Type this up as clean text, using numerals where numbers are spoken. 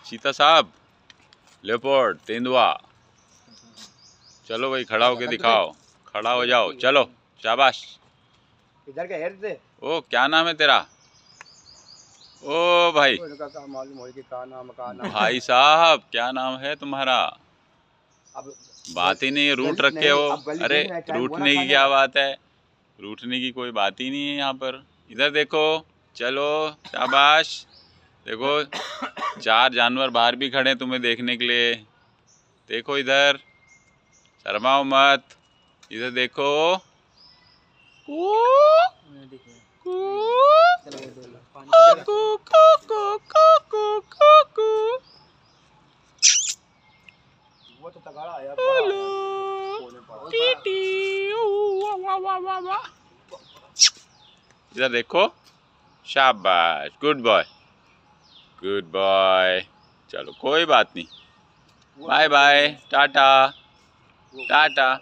चीता साहब, लेपर्ड, तेंदुआ, चलो भाई खड़ा होके दिखाओ, खड़ा हो जाओ, चलो शाबाश। इधर का हेड दे। ओ क्या नाम है तेरा? ओ भाई मालूम हो कि का नाम भाई साहब क्या नाम है तुम्हारा? अब बात ही नहीं, रूठ रखे हो। अरे रूठने की क्या बात है, रूठने की कोई बात ही नहीं है यहाँ पर। इधर देखो, चलो शाबाश। देखो 4 जानवर बाहर भी खड़े हैं तुम्हें देखने के लिए। देखो इधर, शर्माओ मत, इधर देखो। वो तो तगड़ा है इधर देखो, शाबाश, गुड बॉय, गुड बॉय। चलो कोई बात नहीं, बाय बाय, टाटा टाटा।